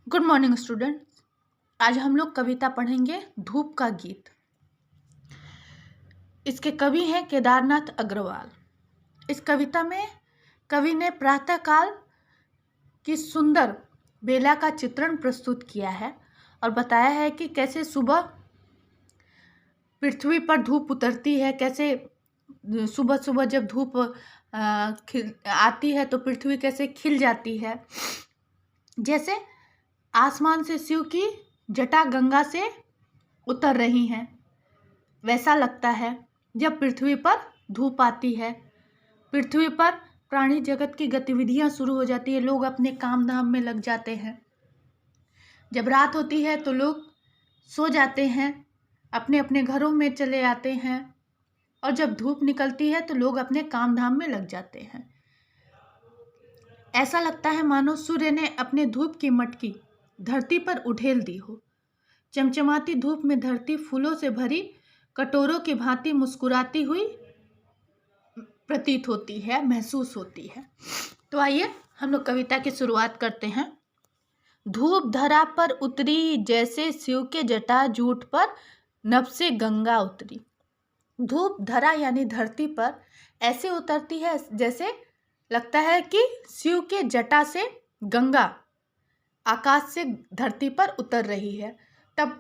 Good morning student. आज हम लोग कविता पढ़ेंगे धूप का गीत। इसके कवि हैं केदारनाथ अग्रवाल। इस कविता में कवि ने प्रातःकाल की सुंदर बेला का चित्रण प्रस्तुत किया है और बताया है कि कैसे सुबह पृथ्वी पर धूप उतरती है, कैसे सुबह सुबह जब धूप आती है तो पृथ्वी कैसे खिल जाती है, जैसे आसमान से शिव की जटा गंगा से उतर रही हैं। वैसा लगता है जब पृथ्वी पर धूप आती है। पृथ्वी पर प्राणी जगत की गतिविधियां शुरू हो जाती है, लोग अपने काम धाम में लग जाते हैं। जब रात होती है तो लोग सो जाते हैं, अपने अपने घरों में चले आते हैं, और जब धूप निकलती है तो लोग अपने काम धाम में लग जाते हैं। ऐसा लगता है मानो सूर्य ने अपने धूप की मटकी धरती पर उठेल दी हो। चमचमाती धूप में धरती फूलों से भरी कटोरों की भांति मुस्कुराती हुई प्रतीत होती है, महसूस होती है। तो आइए हम लोग कविता की शुरुआत करते हैं। धूप धरा पर उतरी, जैसे शिव के जटा जूट पर नभ से गंगा उतरी। धूप धरा यानी धरती पर ऐसे उतरती है जैसे लगता है कि शिव के जटा से गंगा आकाश से धरती पर उतर रही है। तब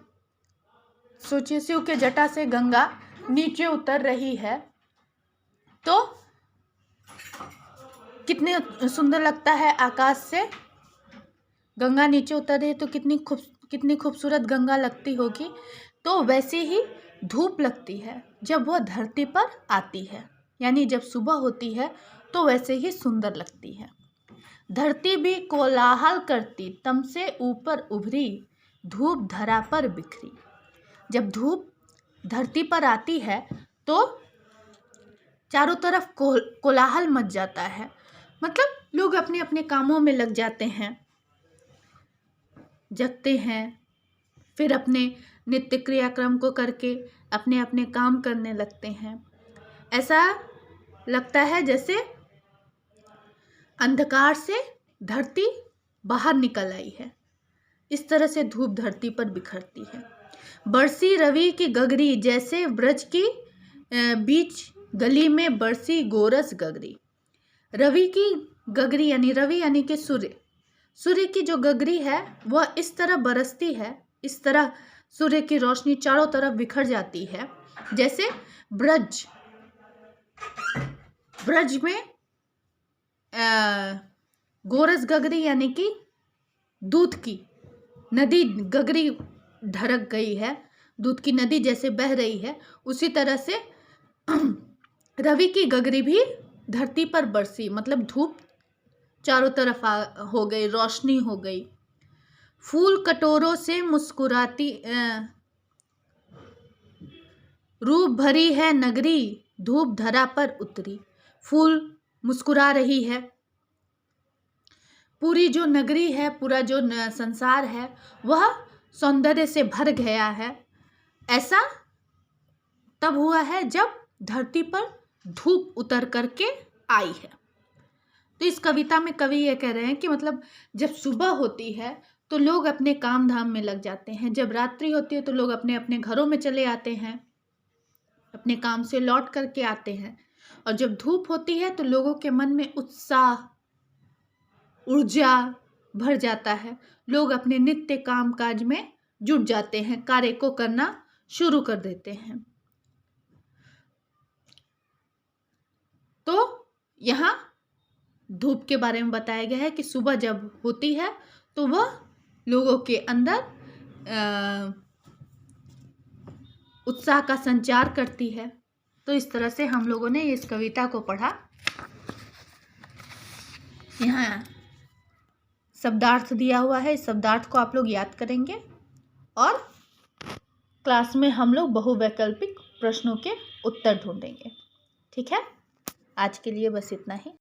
सोचिए, शिव के जटा से गंगा नीचे उतर रही है तो कितने सुंदर लगता है। आकाश से गंगा नीचे उतर रही है तो कितनी खूबसूरत गंगा लगती होगी। तो वैसे ही धूप लगती है जब वह धरती पर आती है, यानी जब सुबह होती है तो वैसे ही सुंदर लगती है। धरती भी कोलाहल करती, तम से ऊपर उभरी, धूप धरा पर बिखरी। जब धूप धरती पर आती है तो चारों तरफ कोलाहल मच जाता है, मतलब लोग अपने अपने कामों में लग जाते हैं, जगते हैं, फिर अपने नित्य क्रियाक्रम को करके अपने अपने काम करने लगते हैं। ऐसा लगता है जैसे अंधकार से धरती बाहर निकल आई है। इस तरह से धूप धरती पर बिखरती है। बरसी रवि की गगरी, जैसे ब्रज की बीच गली में बरसी गोरस गगरी। रवि की गगरी यानी रवि यानी कि सूर्य की जो गगरी है वह इस तरह बरसती है, इस तरह सूर्य की रोशनी चारों तरफ बिखर जाती है, जैसे ब्रज में गोरस गगरी यानी कि दूध की नदी गगरी ढरक गई है, दूध की नदी जैसे बह रही है, उसी तरह से रवि की गगरी भी धरती पर बरसी, मतलब धूप चारों तरफ हो गई, रोशनी हो गई। फूल कटोरों से मुस्कुराती, रूप भरी है नगरी, धूप धरा पर उतरी। फूल मुस्कुरा रही है, पूरी जो नगरी है, पूरा जो संसार है वह सौंदर्य से भर गया है। ऐसा तब हुआ है जब धरती पर धूप उतर करके आई है। तो इस कविता में कवि ये कह रहे हैं कि मतलब जब सुबह होती है तो लोग अपने काम धाम में लग जाते हैं, जब रात्रि होती है तो लोग अपने अपने घरों में चले आते हैं, अपने काम से लौट करके आते हैं, और जब धूप होती है तो लोगों के मन में उत्साह, ऊर्जा भर जाता है। लोग अपने नित्य काम काज में जुट जाते हैं, कार्य को करना शुरू कर देते हैं। तो यहाँ धूप के बारे में बताया गया है कि सुबह जब होती है तो वह लोगों के अंदर उत्साह का संचार करती है। तो इस तरह से हम लोगों ने इस कविता को पढ़ा। यहाँ शब्दार्थ दिया हुआ है, इस शब्दार्थ को आप लोग याद करेंगे और क्लास में हम लोग बहुवैकल्पिक प्रश्नों के उत्तर ढूंढेंगे। ठीक है, आज के लिए बस इतना ही।